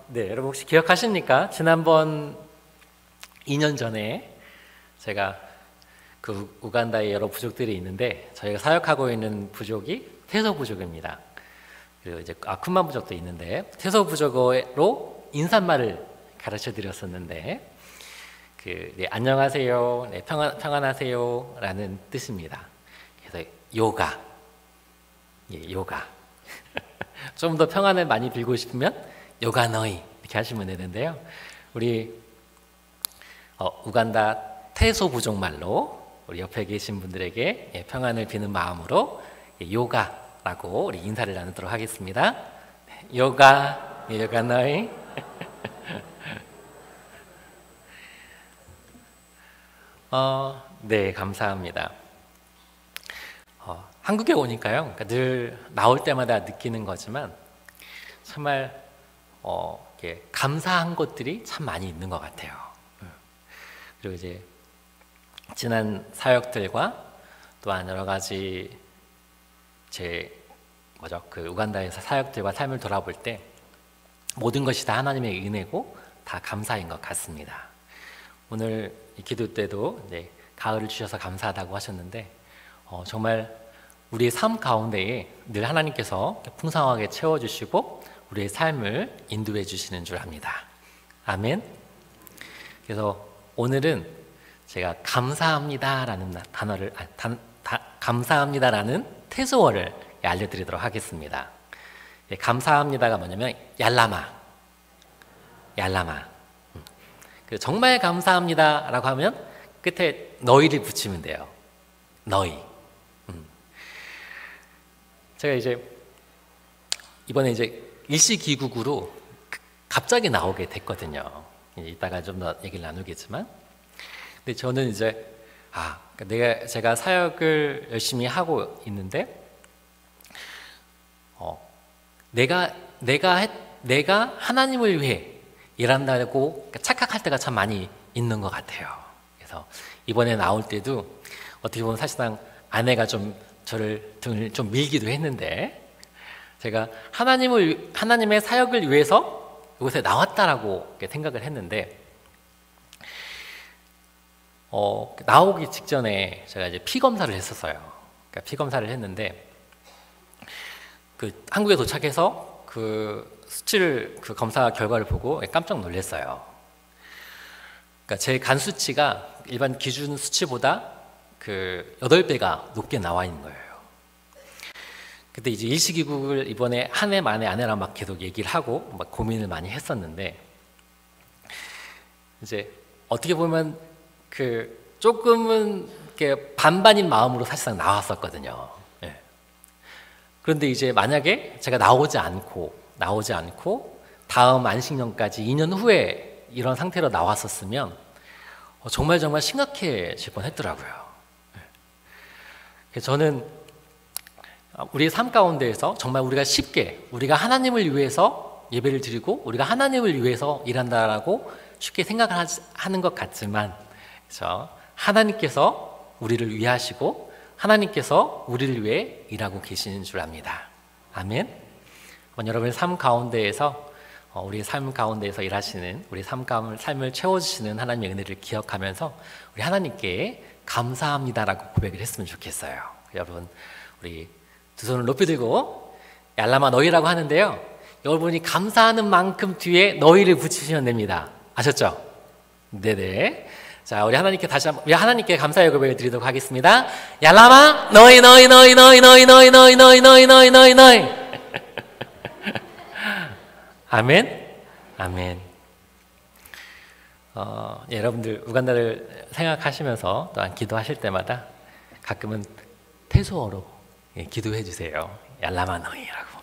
네, 여러분 혹시 기억하십니까? 지난번 2년 전에 제가 그 우간다에 여러 부족들이 있는데 저희가 사역하고 있는 부족이 태소 부족입니다. 그리고 이제 아쿤만 부족도 있는데 태소 부족어로 인사말을 가르쳐 드렸었는데 네, 안녕하세요, 네, 평안하세요 라는 뜻입니다. 그래서 요가, 예, 요가. 좀 더 평안을 많이 빌고 싶으면 요가 너이 이렇게 하시면 되는데요. 우리 우간다 태소 부족말로 우리 옆에 계신 분들에게 평안을 비는 마음으로 요가라고 우리 인사를 나누도록 하겠습니다. 요가, 요가 너이. 네, 감사합니다. 한국에 오니까요, 그러니까 늘 나올 때마다 느끼는 거지만 정말 이렇게 감사한 것들이 참 많이 있는 것 같아요. 그리고 이제 지난 사역들과 또한 여러 가지 그 우간다에서 사역들과 삶을 돌아볼 때 모든 것이 다 하나님의 은혜고 다 감사인 것 같습니다. 오늘 이 기도 때도 가을을 주셔서 감사하다고 하셨는데 정말 우리의 삶 가운데에 늘 하나님께서 풍성하게 채워주시고 우리의 삶을 인도해 주시는 줄 압니다. 아멘. 그래서 오늘은 제가 감사합니다라는 단어를 감사합니다라는 태소어를 알려드리도록 하겠습니다. 감사합니다가 뭐냐면 얄라마. 정말 감사합니다라고 하면 끝에 너희를 붙이면 돼요. 너희. 제가 이번에 일시귀국으로 갑자기 나오게 됐거든요. 이따가 좀 더 얘기를 나누겠지만, 근데 저는 제가 사역을 열심히 하고 있는데, 내가 하나님을 위해 일한다고 착각할 때가 참 많이 있는 것 같아요. 그래서 이번에 나올 때도 어떻게 보면 사실상 아내가 좀 저를 등을 좀 밀기도 했는데 제가 하나님의 사역을 위해서 이곳에 나왔다라고 생각을 했는데 나오기 직전에 제가 이제 피 검사를 했었어요. 그러니까 피 검사를 했는데 한국에 도착해서 그 검사 결과를 보고 깜짝 놀랐어요. 그러니까 제 간 수치가 일반 기준 수치보다 8배가 높게 나와 있는 거예요. 그때 이제 일시귀국을 이번에 한 해 만에 아내랑 막 계속 얘기를 하고 막 고민을 많이 했었는데 이제 어떻게 보면 조금은 이렇게 반반인 마음으로 사실상 나왔었거든요. 예. 그런데 이제 만약에 제가 나오지 않고 다음 안식년까지 2년 후에 이런 상태로 나왔었으면 정말 심각해질 뻔했더라고요. 저는 우리의 삶 가운데에서 정말 우리가 하나님을 위해서 예배를 드리고 우리가 하나님을 위해서 일한다라고 쉽게 생각을 하는 것 같지만 그렇죠? 하나님께서 우리를 위하시고 하나님께서 우리를 위해 일하고 계시는 줄 압니다. 아멘. 여러분의 삶 가운데에서 우리의 삶 가운데에서 일하시는 우리 삶을 채워주시는 하나님의 은혜를 기억하면서 우리 하나님께 감사합니다라고 고백을 했으면 좋겠어요. 여러분 우리 두 손을 높이 들고 얄라마 너희라고 하는데요, 여러분이 감사하는 만큼 뒤에 너희를 붙이시면 됩니다. 아셨죠? 네네. 자, 우리 하나님께 우리 하나님께 감사의 고백을 드리도록 하겠습니다. 얄라마 너희 아멘. 아멘. 여러분들 우간다를 생각하시면서 또한 기도하실 때마다 가끔은 태소어로 기도해 주세요. 얄라마 너희라고.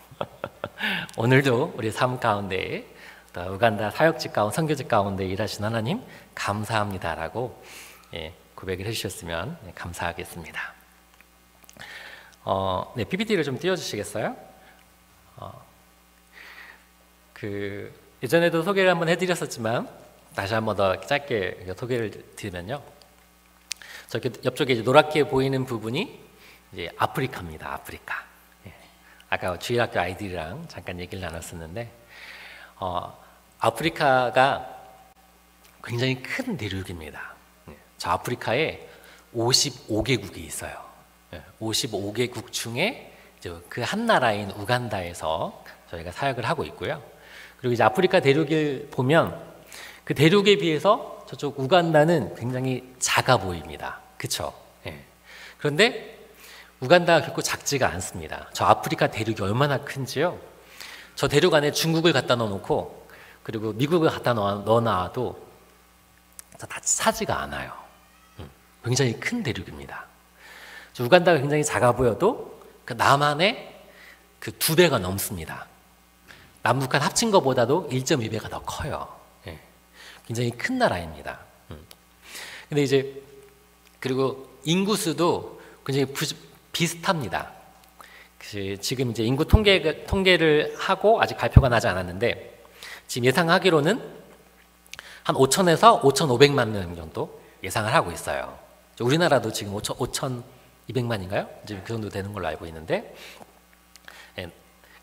오늘도 우리 삶 가운데 우간다 사역직 가운데 선교직 가운데 일하신 하나님 감사합니다라고 고백을 해주셨으면 감사하겠습니다. 네, PPT를 좀 띄워주시겠어요? 예전에도 소개를 한번 해드렸었지만 다시 한번 더 짧게 소개를 드리면요, 저렇게 옆쪽에 노랗게 보이는 부분이 이제 아프리카입니다. 아프리카. 아까 주일학교 아이들이랑 잠깐 얘기를 나눴었는데 아프리카가 굉장히 큰 대륙입니다. 저 아프리카에 55개국이 있어요. 55개국 중에 그 한 나라인 우간다에서 저희가 사역을 하고 있고요. 그리고 이제 아프리카 대륙을 보면 그 대륙에 비해서 저쪽 우간다는 굉장히 작아 보입니다. 그렇죠? 그런데 우간다가 결코 작지가 않습니다. 저 아프리카 대륙이 얼마나 큰지요. 저 대륙 안에 중국을 갖다 넣어놓고 그리고 미국을 갖다 넣어놔도 다 차지가 않아요. 굉장히 큰 대륙입니다. 우간다가 굉장히 작아 보여도 그 남한의 그 2배가 넘습니다. 남북한 합친 것보다도 1.2배가 더 커요. 굉장히 큰 나라입니다. 근데 이제 그리고 인구수도 굉장히 비슷합니다. 지금 이제 인구 통계를 하고 아직 발표가 나지 않았는데 지금 예상하기로는 한 5천에서 5,500만 명 정도 예상을 하고 있어요. 우리나라도 지금 5,200만인가요? 지금 그 정도 되는 걸로 알고 있는데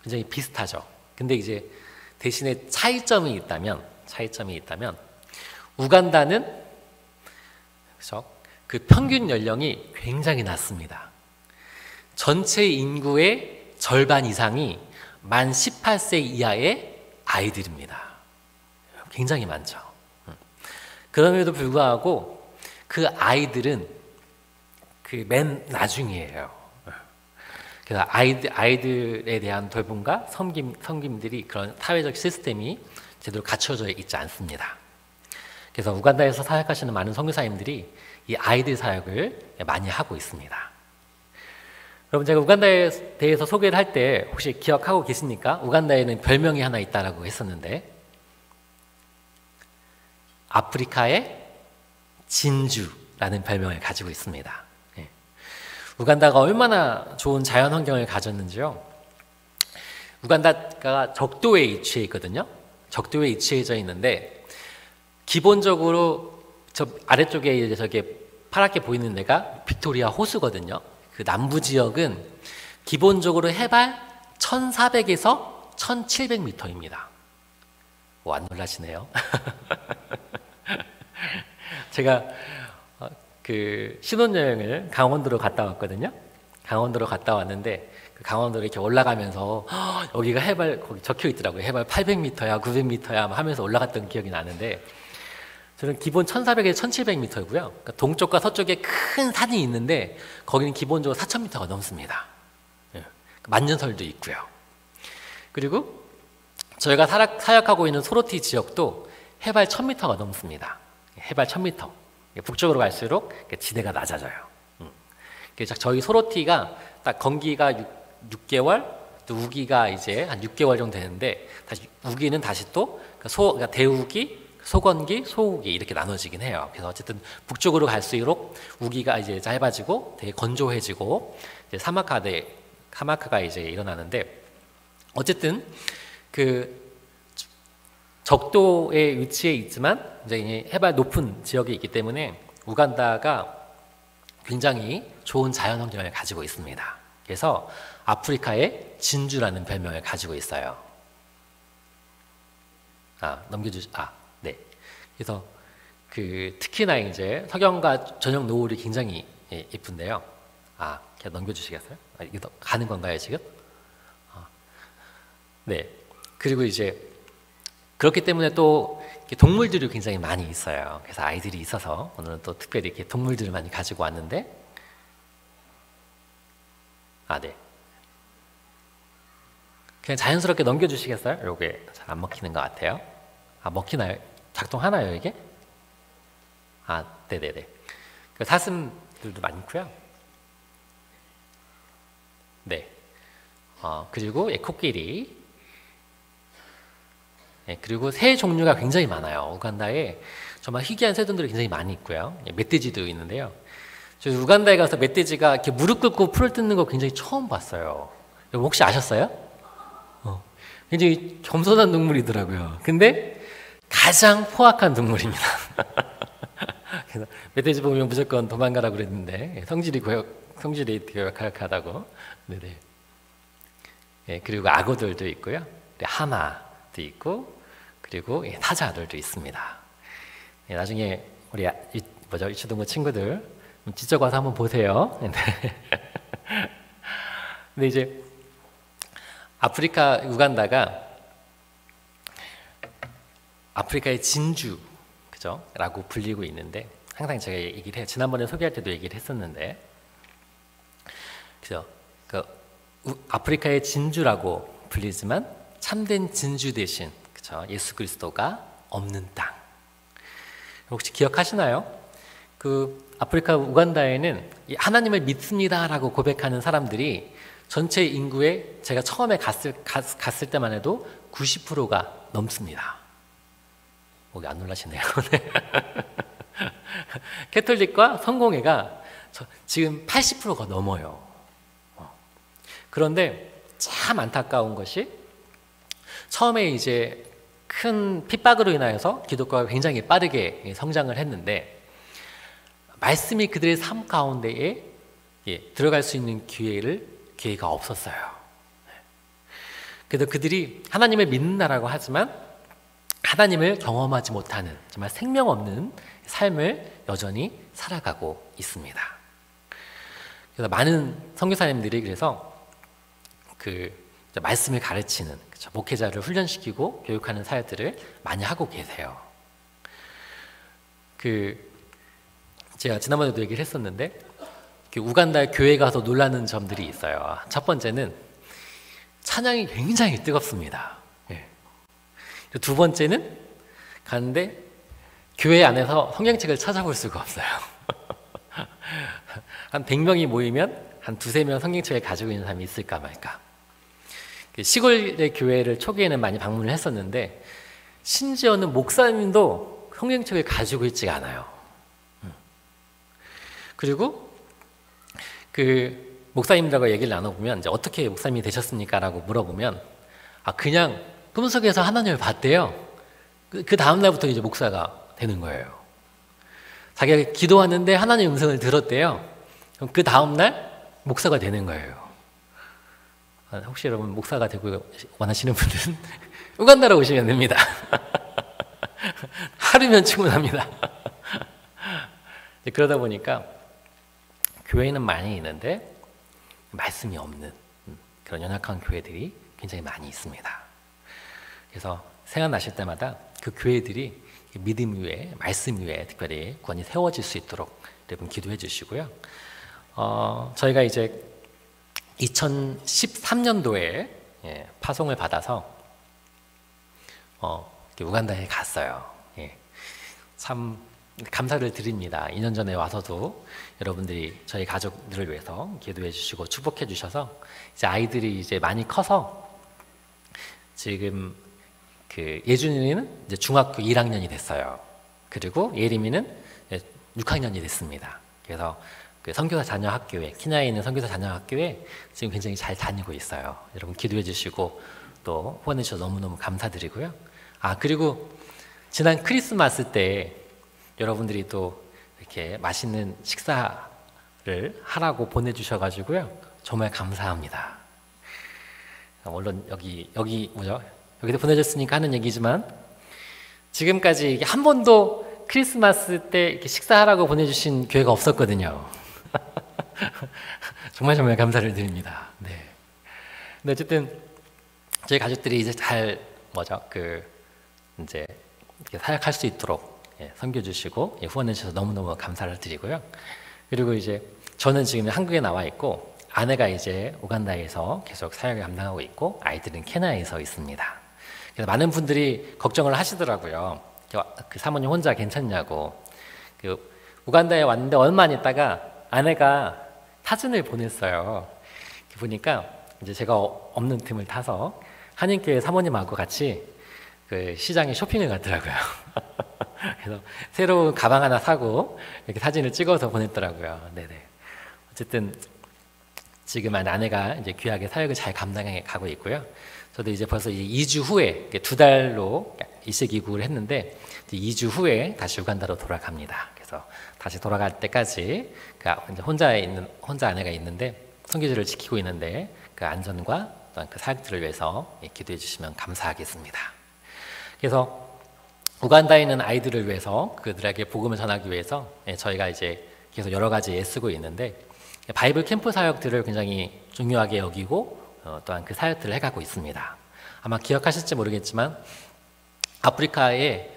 굉장히 비슷하죠. 근데 이제 대신에 차이점이 있다면 우간다는 그렇죠? 그 평균 연령이 굉장히 낮습니다. 전체 인구의 절반 이상이 만 18세 이하의 아이들입니다. 굉장히 많죠. 그럼에도 불구하고 그 아이들은 그 맨 나중이에요. 그래서 아이들에 대한 돌봄과 섬김들이 그런 사회적 시스템이 제대로 갖춰져 있지 않습니다. 그래서 우간다에서 사역하시는 많은 선교사님들이 이 아이들 사역을 많이 하고 있습니다. 여러분, 제가 우간다에 대해서 소개를 할 때 혹시 기억하고 계십니까? 우간다에는 별명이 하나 있다라고 했었는데 아프리카의 진주라는 별명을 가지고 있습니다. 우간다가 얼마나 좋은 자연 환경을 가졌는지요. 우간다가 적도에 위치해 있거든요. 적도에 위치해져 있는데 기본적으로 저 아래쪽에 이제 저게 파랗게 보이는 데가 빅토리아 호수거든요. 그 남부 지역은 기본적으로 해발 1,400에서 1,700m입니다. 안 놀라시네요. 제가 그 신혼여행을 강원도로 갔다 왔거든요. 강원도로 갔다 왔는데 그 강원도로 이렇게 올라가면서 여기가 해발 거기 적혀 있더라고요. 해발 800m야, 900m야 하면서 올라갔던 기억이 나는데 저는 기본 1,400에서 1,700m고요. 그러니까 동쪽과 서쪽에 큰 산이 있는데 거기는 기본적으로 4,000m가 넘습니다. 만년설도 있고요. 그리고 저희가 사역하고 있는 소로티 지역도 해발 1,000m가 넘습니다. 해발 1,000m. 북쪽으로 갈수록 지대가 낮아져요. 그래서 저희 소로티가 딱 건기가 6개월, 또 우기가 이제 한 6개월 정도 되는데 다시 우기는 다시 또 그러니까 대우기, 소건기, 소우기 이렇게 나눠지긴 해요. 그래서 어쨌든 북쪽으로 갈수록 우기가 이제 짧아지고 되게 건조해지고 이제 사막화가 이제 일어나는데 어쨌든 그 적도에 위치해 있지만 이제 해발 높은 지역에 있기 때문에 우간다가 굉장히 좋은 자연 환경을 가지고 있습니다. 그래서 아프리카의 진주라는 별명을 가지고 있어요. 네. 그래서 그 특히나 이제 석영과 저녁 노을이 굉장히 예쁜데요. 그냥 넘겨주시겠어요? 이게 가는 건가요 지금? 네. 그리고 이제 그렇기 때문에 또 동물들이 굉장히 많이 있어요. 그래서 아이들이 있어서 오늘은 또 특별히 이렇게 동물들을 많이 가지고 왔는데, 네. 그냥 자연스럽게 넘겨주시겠어요? 요게 잘 안 먹히는 것 같아요. 먹히나요? 작동하나요 이게? 네네네. 그 사슴들도 많고요. 네. 그리고 코끼리. 그리고 새 종류가 굉장히 많아요. 우간다에 정말 희귀한 새들이 굉장히 많이 있고요. 멧돼지도 있는데요. 저 우간다에 가서 멧돼지가 이렇게 무릎 꿇고 풀을 뜯는 거 굉장히 처음 봤어요. 여러분 혹시 아셨어요? 굉장히 겸손한 동물이더라고요. 근데 가장 포악한 동물입니다. 그래서 멧돼지 보면 무조건 도망가라고 그랬는데 성질이 고약하다고. 네네. 그리고 악어들도 있고요. 하마도 있고 그리고 사자들도 있습니다. 나중에 우리 이초동부 친구들 직접 와서 한번 보세요. 근데 이제 아프리카 우간다가 아프리카의 진주, 그죠? 라고 불리고 있는데, 항상 제가 얘기를 해요. 지난번에 소개할 때도 얘기를 했었는데, 그죠? 아프리카의 진주라고 불리지만 참된 진주 대신, 그죠? 예수 그리스도가 없는 땅. 혹시 기억하시나요? 아프리카 우간다에는 하나님을 믿습니다라고 고백하는 사람들이 전체 인구의 제가 처음에 갔을 때만 해도 90%가 넘습니다. 목이 안 놀라시네요. 캐톨릭과 성공회가 지금 80%가 넘어요. 그런데 참 안타까운 것이 처음에 이제 큰 핍박으로 인하여서 기독교가 굉장히 빠르게 성장을 했는데 말씀이 그들의 삶 가운데에 들어갈 수 있는 기회가 없었어요. 그래서 그들이 하나님을 믿는다라고 하지만 하나님을 경험하지 못하는 정말 생명 없는 삶을 여전히 살아가고 있습니다. 그래서 많은 선교사님들이 그래서 말씀을 가르치는, 그렇죠, 목회자를 훈련시키고 교육하는 사역들을 많이 하고 계세요. 제가 지난번에도 얘기를 했었는데 우간다 교회 가서 놀라는 점들이 있어요. 첫 번째는 찬양이 굉장히 뜨겁습니다. 두 번째는 가는데 교회 안에서 성경책을 찾아볼 수가 없어요. 한 100명이 모이면 한 두세 명 성경책을 가지고 있는 사람이 있을까 말까. 시골의 교회를 초기에는 많이 방문을 했었는데 심지어는 목사님도 성경책을 가지고 있지가 않아요. 그리고 목사님들하고 얘기를 나눠보면 이제 어떻게 목사님이 되셨습니까? 라고 물어보면 그냥 꿈속에서 하나님을 봤대요. 그 다음 날부터 이제 목사가 되는 거예요. 자기가 기도하는데 하나님의 음성을 들었대요. 그럼 그 다음 날 목사가 되는 거예요. 혹시 여러분 목사가 되고 원하시는 분들은 우간다로 오시면 됩니다. 하루면 충분합니다. 그러다 보니까 교회는 많이 있는데 말씀이 없는 그런 연약한 교회들이 굉장히 많이 있습니다. 그래서 생각나실 때마다 그 교회들이 믿음 위에, 말씀 위에 특별히 구원이 세워질 수 있도록 여러분 기도해 주시고요. 저희가 이제 2013년도에 파송을 받아서 우간다에 갔어요. 참 감사를 드립니다. 2년 전에 와서도 여러분들이 저희 가족들을 위해서 기도해 주시고 축복해 주셔서 이제 아이들이 이제 많이 커서 지금 예준이는 이제 중학교 1학년이 됐어요. 그리고 예림이는 6학년이 됐습니다. 그래서 선교사 자녀 학교에, 키냐에 있는 선교사 자녀 학교에 지금 굉장히 잘 다니고 있어요. 여러분 기도해 주시고 또 후원해 주셔서 너무너무 감사드리고요. 그리고 지난 크리스마스 때 여러분들이 또 이렇게 맛있는 식사를 하라고 보내주셔가지고요. 정말 감사합니다. 물론 여기도 보내줬으니까 하는 얘기지만 지금까지 한 번도 크리스마스 때 이렇게 식사하라고 보내주신 교회가 없었거든요. 정말 감사를 드립니다. 네. 근데 어쨌든 저희 가족들이 이제 잘 이제 사역할 수 있도록 섬겨주시고 후원해 주셔서 너무너무 감사를 드리고요. 그리고 이제 저는 지금 한국에 나와 있고 아내가 이제 우간다에서 계속 사역을 감당하고 있고 아이들은 케냐에서 있습니다. 그래서 많은 분들이 걱정을 하시더라고요. 사모님 혼자 괜찮냐고. 우간다에 왔는데 얼마 안 있다가 아내가 사진을 보냈어요. 보니까 이제 제가 없는 틈을 타서 한인교회 사모님하고 같이 시장에 쇼핑을 갔더라고요. 그래서 새로운 가방 하나 사고 이렇게 사진을 찍어서 보냈더라고요. 네네. 어쨌든 지금은 아내가 이제 귀하게 사역을 잘 감당해 가고 있고요. 저도 이제 벌써 2주 후에 2달로 이세기국을 했는데 2주 후에 다시 우간다로 돌아갑니다. 그래서 다시 돌아갈 때까지 혼자 아내가 있는데 선교지를 지키고 있는데 그 안전과 그 사역들을 위해서 기도해 주시면 감사하겠습니다. 그래서 우간다에 있는 아이들을 위해서 그들에게 복음을 전하기 위해서 저희가 이제 계속 여러 가지 애쓰고 있는데 바이블 캠프 사역들을 굉장히 중요하게 여기고 또한 그 사역들을 해가고 있습니다. 아마 기억하실지 모르겠지만 아프리카에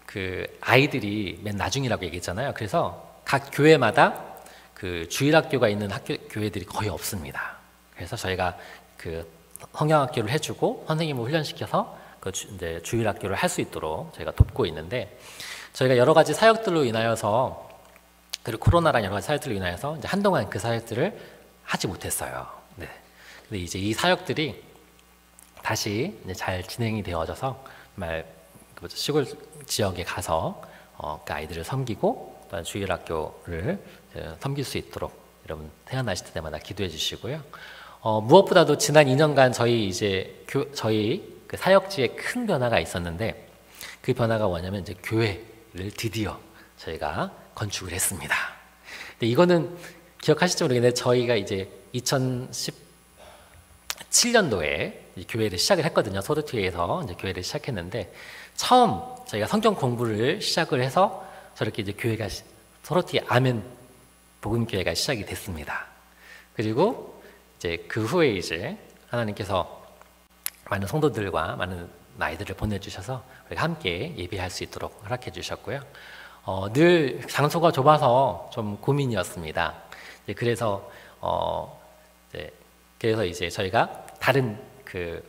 그 아이들이 맨 나중이라고 얘기했잖아요. 그래서 각 교회마다 그 주일학교가 있는 교회들이 거의 없습니다. 그래서 저희가 그 성경학교를 해주고 선생님을 훈련시켜서 그 이제 주일학교를 할 수 있도록 저희가 돕고 있는데 저희가 여러 가지 사역들로 인하여서 그리고 코로나랑 여러 가지 사역들로 인하여서 이제 한동안 그 사역들을 하지 못했어요. 네. 근데 이제 이 사역들이 다시 이제 잘 진행이 되어져서 정말 시골 지역에 가서 그 아이들을 섬기고 또한 주일학교를 섬길 수 있도록 여러분 태어나실 때마다 기도해 주시고요. 무엇보다도 지난 2년간 저희 그 사역지에 큰 변화가 있었는데 그 변화가 뭐냐면 이제 교회를 드디어 저희가 건축을 했습니다. 근데 이거는 기억하실지 모르겠는데 저희가 이제 2017년도에 교회를 시작을 했거든요. 소르티에서 이제 교회를 시작했는데 처음 저희가 성경 공부를 시작을 해서 저렇게 이제 교회가 소르티 아멘 복음 교회가 시작이 됐습니다. 그리고 이제 그 후에 이제 하나님께서 많은 성도들과 많은 아이들을 보내주셔서 우리가 함께 예배할 수 있도록 허락해 주셨고요. 늘 장소가 좁아서 좀 고민이었습니다. 그래서 이제 저희가 다른 그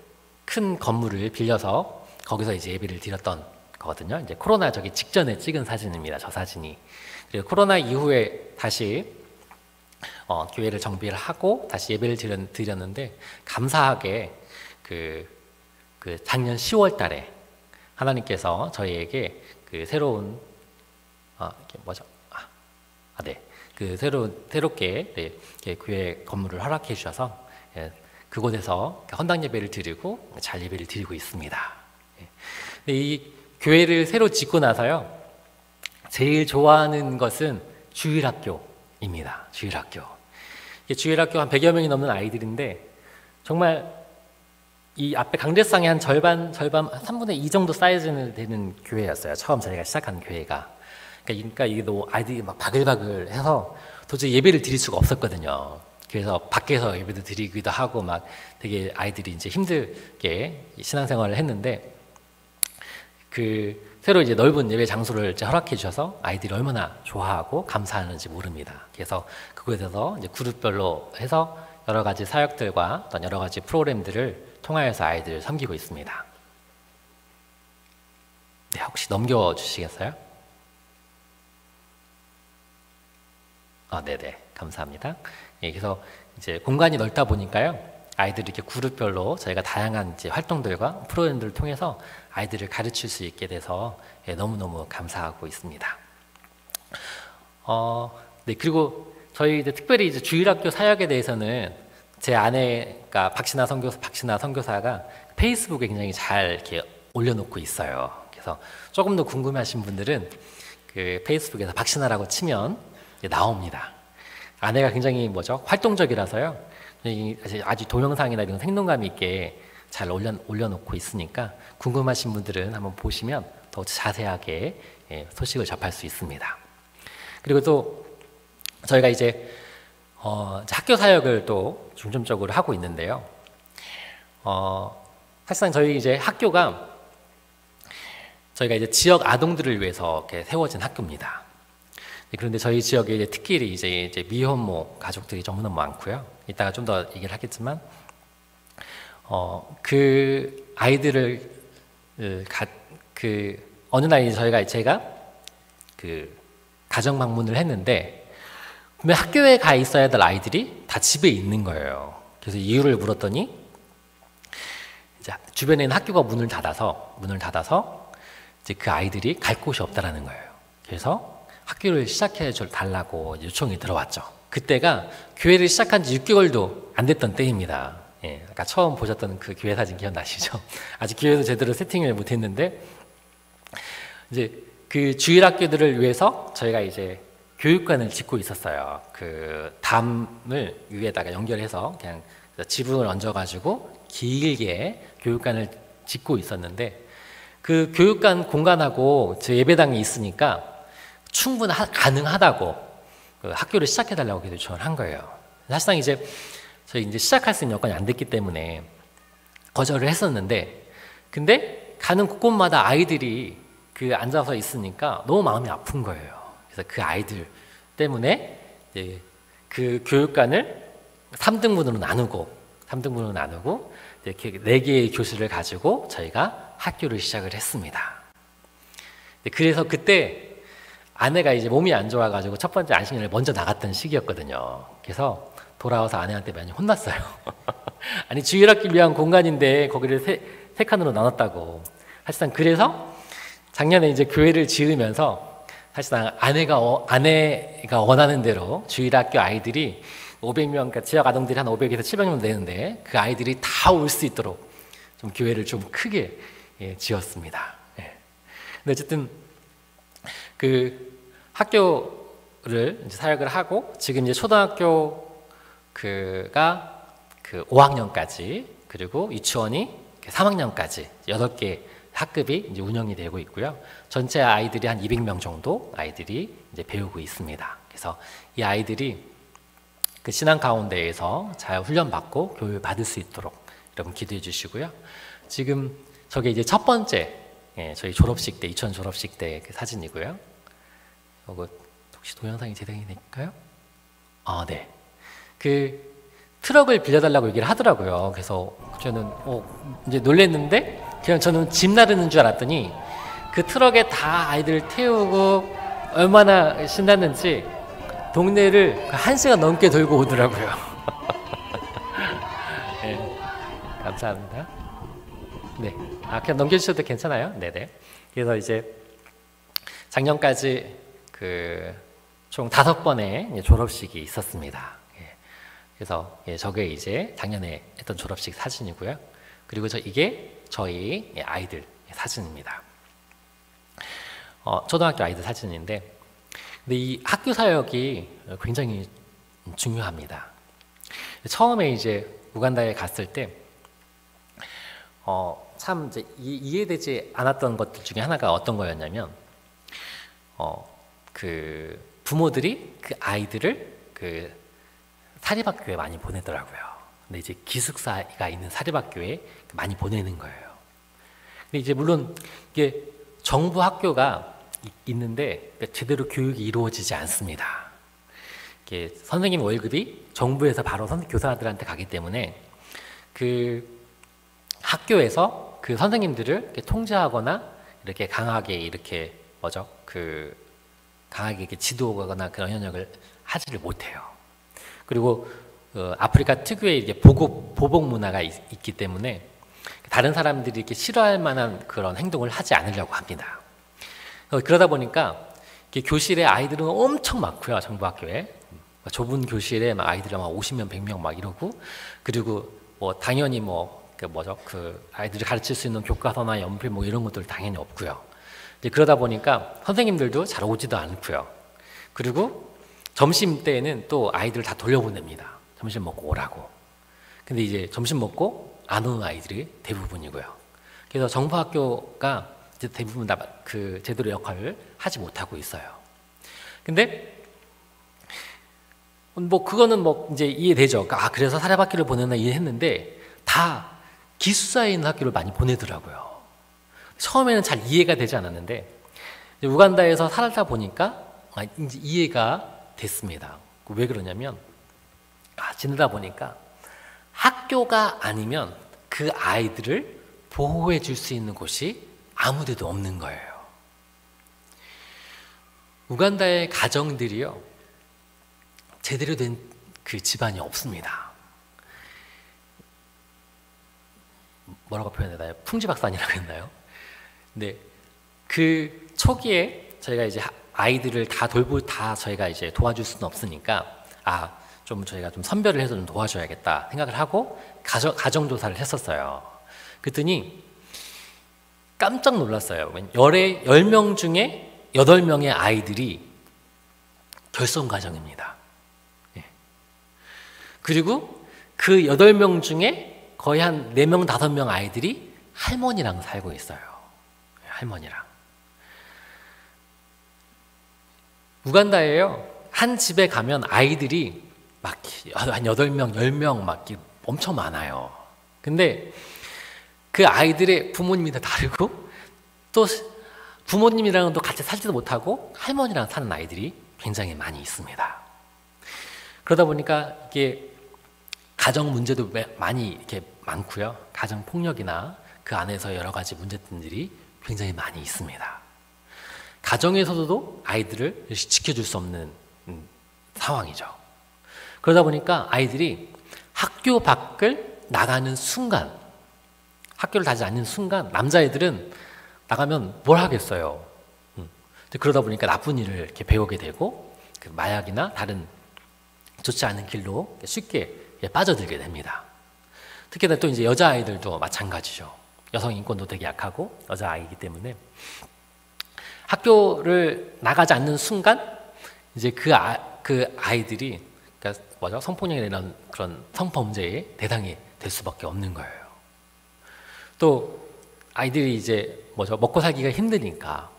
큰 건물을 빌려서 거기서 이제 예배를 드렸던 거거든요. 이제 코로나 저기 직전에 찍은 사진입니다. 저 사진이. 그리고 코로나 이후에 다시 교회를 정비를 하고 다시 예배를 드렸는데 감사하게 그 작년 10월 달에 하나님께서 저희에게 그 새로운 새롭게 교회 건물을 허락해 주셔서 그곳에서 헌당 예배를 드리고 잘 예배를 드리고 있습니다. 이 교회를 새로 짓고 나서요 제일 좋아하는 것은 주일학교입니다. 주일학교 한 100여 명이 넘는 아이들인데 정말 이 앞에 강대상의 한 절반 3분의 2 정도 사이즈는 되는 교회였어요. 처음 저희가 시작한 교회가. 그러니까 이게 너무 아이들이 막 바글바글해서 도저히 예배를 드릴 수가 없었거든요. 그래서 밖에서 예배도 드리기도 하고 막 되게 아이들이 이제 힘들게 신앙생활을 했는데 그 새로 이제 넓은 예배 장소를 이제 허락해 주셔서 아이들이 얼마나 좋아하고 감사하는지 모릅니다. 그래서 그곳에서 이제 그룹별로 해서 여러 가지 사역들과 어떤 여러 가지 프로그램들을 통하여서 아이들을 섬기고 있습니다. 네, 혹시 넘겨주시겠어요? 네네, 감사합니다. 예, 그래서 이제 공간이 넓다 보니까요, 아이들이 이렇게 그룹별로 저희가 다양한 이제 활동들과 프로그램들을 통해서 아이들을 가르칠 수 있게 돼서 너무너무 감사하고 있습니다. 네, 그리고 저희 이제 특별히 이제 주일학교 사역에 대해서는 제 아내가 박신아 선교사가 페이스북에 굉장히 잘 이렇게 올려놓고 있어요. 그래서 조금 더 궁금하신 분들은 그 페이스북에서 박신아라고 치면 나옵니다. 아내가 굉장히 활동적이라서요. 아주 동영상이나 이런 생동감 있게 잘 올려놓고 있으니까 궁금하신 분들은 한번 보시면 더 자세하게 소식을 접할 수 있습니다. 그리고 또 저희가 이제 학교 사역을 또 중점적으로 하고 있는데요. 사실상 저희 이제 학교가 저희가 이제 지역 아동들을 위해서 이렇게 세워진 학교입니다. 그런데 저희 지역에 이제 특히 이제 미혼모 가족들이 너무너무 많고요. 이따가 좀 더 얘기를 하겠지만, 그 아이들을 어느 날 제가 그 가정 방문을 했는데, 근데 학교에 가 있어야 될 아이들이 다 집에 있는 거예요. 그래서 이유를 물었더니 이제 주변에 있는 학교가 문을 닫아서 이제 그 아이들이 갈 곳이 없다라는 거예요. 그래서 학교를 시작해 달라고 요청이 들어왔죠. 그때가 교회를 시작한 지 6개월도 안 됐던 때입니다. 예, 아까 처음 보셨던 그 교회 사진 기억나시죠? 아직 교회도 제대로 세팅을 못 했는데, 이제 그 주일학교들을 위해서 저희가 이제 교육관을 짓고 있었어요. 그 담을 위에다가 연결해서 그냥 지붕을 얹어가지고 길게 교육관을 짓고 있었는데, 그 교육관 공간하고 저 예배당이 있으니까 가능하다고 그 학교를 시작해달라고 요청을 한 거예요. 사실상 이제 저희 이제 시작할 수 있는 여건이 안 됐기 때문에 거절을 했었는데, 근데 가는 곳곳마다 아이들이 그 앉아서 있으니까 너무 마음이 아픈 거예요. 그래서 그 아이들 때문에 이제 그 교육관을 3등분으로 나누고 이렇게 4개의 교실을 가지고 저희가 학교를 시작을 했습니다. 그래서 그때 아내가 이제 몸이 안 좋아가지고 첫 번째 안식년을 먼저 나갔던 시기였거든요. 그래서 돌아와서 아내한테 많이 혼났어요. 아니, 주일학교를 위한 공간인데 거기를 세 칸으로 나눴다고. 사실상 그래서 작년에 이제 교회를 지으면서 사실상 아내가 원하는 대로 주일학교 아이들이 500명, 그러니까 지역 아동들이 한 500에서 700명 되는데 그 아이들이 다 올 수 있도록 좀 교회를 좀 크게 지었습니다. 근데 어쨌든 그 학교를 이제 사역을 하고 지금 이제 초등학교 그가 그 5학년까지 그리고 유치원이 3학년까지 8개 학급이 이제 운영이 되고 있고요. 전체 아이들이 한 200명 정도 아이들이 이제 배우고 있습니다. 그래서 이 아이들이 그 신앙 가운데에서 잘 훈련받고 교육을 받을 수 있도록 여러분 기도해 주시고요. 지금 저게 이제 첫 번째 저희 졸업식 때, 유치원 졸업식 때 그 사진이고요. 이거 혹시 동영상이 재생이 될까요? 네. 그 트럭을 빌려달라고 얘기를 하더라고요. 그래서 저는 이제 놀랬는데 그냥 저는 집 나르는 줄 알았더니 그 트럭에 다 아이들 태우고 얼마나 신났는지 동네를 1시간 넘게 돌고 오더라고요. 네, 감사합니다. 네, 그냥 넘겨주셔도 괜찮아요. 네네. 그래서 이제 작년까지 그 총 5번의 졸업식이 있었습니다. 그래서 저게 이제 작년에 했던 졸업식 사진이고요. 그리고 이게 저희 아이들 사진입니다. 초등학교 아이들 사진인데, 근데 이 학교 사역이 굉장히 중요합니다. 처음에 이제 우간다에 갔을 때, 참 이제 이해되지 않았던 것들 중에 하나가 어떤 거였냐면, 그 부모들이 그 아이들을 그 사립학교에 많이 보내더라고요. 근데 이제 기숙사가 있는 사립학교에 많이 보내는 거예요. 근데 이제 물론 이게 정부 학교가 있는데 제대로 교육이 이루어지지 않습니다. 이게 선생님 월급이 정부에서 바로 교사들한테 가기 때문에 그 학교에서 그 선생님들을 이렇게 통제하거나 이렇게 강하게 이렇게 강하게 이렇게 지도하거나 그런 현역을 하지를 못해요. 그리고 아프리카 특유의 이제 보복 문화가 있기 때문에 다른 사람들이 이렇게 싫어할 만한 그런 행동을 하지 않으려고 합니다. 그러다 보니까 교실에 아이들은 엄청 많고요. 정부 학교에 좁은 교실에 막 아이들이 막 50명, 100명 막 이러고, 그리고 뭐 당연히 그 아이들이 가르칠 수 있는 교과서나 연필 뭐 이런 것들 당연히 없고요. 이제 그러다 보니까 선생님들도 잘 오지도 않고요. 그리고 점심 때에는 또 아이들 다 돌려보냅니다. 점심 먹고 오라고. 근데 이제 점심 먹고 안 오는 아이들이 대부분이고요. 그래서 정부 학교가 이제 대부분 다 그 제대로 역할을 하지 못하고 있어요. 근데 그거는 이제 이해되죠. 그래서 사립학교를 보내나 이해했는데 다 기숙사에 있는 학교를 많이 보내더라고요. 처음에는 잘 이해가 되지 않았는데 우간다에서 살다 보니까 이제 이해가 됐습니다. 왜 그러냐면 지내다 보니까 학교가 아니면 그 아이들을 보호해 줄 수 있는 곳이 아무 데도 없는 거예요. 우간다의 가정들이요, 제대로 된 그 집안이 없습니다. 뭐라고 표현해야 되나요? 풍지박산이라고 했나요? 근데 그 초기에 저희가 이제 아이들을 다 저희가 이제 도와줄 수는 없으니까 좀 저희가 좀 선별을 해서 좀 도와줘야겠다 생각을 하고 가정조사를 했었어요. 그랬더니 깜짝 놀랐어요. 10명 중에 8명의 아이들이 결손가정입니다. 그리고 그 8명 중에 거의 한 4명, 5명 아이들이 할머니랑 살고 있어요. 할머니랑. 우간다에요. 한 집에 가면 아이들이 막 한 8명, 10명 막 엄청 많아요. 근데 그 아이들의 부모님이 다 다르고 또 부모님이랑은 또 같이 살지도 못하고 할머니랑 사는 아이들이 굉장히 많이 있습니다. 그러다 보니까 이게 가정 문제도 많이 이렇게 많고요. 가정 폭력이나 그 안에서 여러 가지 문제점들이 굉장히 많이 있습니다. 가정에서도 아이들을 지켜줄 수 없는 상황이죠. 그러다 보니까 아이들이 학교 밖을 나가는 순간, 학교를 다니지 않는 순간 남자애들은 나가면 뭘 하겠어요. 그러다 보니까 나쁜 일을 이렇게 배우게 되고 그 마약이나 다른 좋지 않은 길로 쉽게 빠져들게 됩니다. 특히나 또 이제 여자아이들도 마찬가지죠. 여성 인권도 되게 약하고 여자아이이기 때문에 학교를 나가지 않는 순간 이제 그 아이들이 그러니까 뭐죠? 성폭력이나 이런 그런 성범죄의 대상이 될 수밖에 없는 거예요. 또 아이들이 이제 뭐죠? 먹고 살기가 힘드니까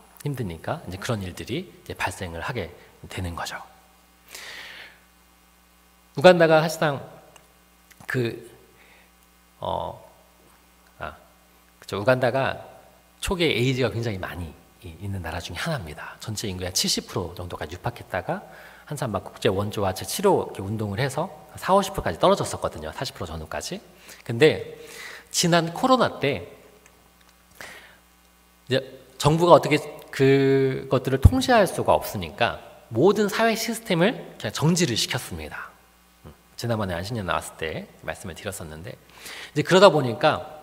이제 그런 일들이 이제 발생을 하게 되는 거죠. 우간다가 사실상 우간다가 초기에 에이즈가 굉장히 많이 있는 나라 중에 하나입니다. 전체 인구의 70% 정도까지 육박했다가 한참 막 국제 원조와 제7호 운동을 해서 40~50%까지 떨어졌었거든요. 40% 전후까지. 근데 지난 코로나 때 이제 정부가 어떻게 그것들을 통제할 수가 없으니까 모든 사회 시스템을 그냥 정지를 시켰습니다. 지난번에 안신년 나왔을 때 말씀을 드렸었는데 이제 그러다 보니까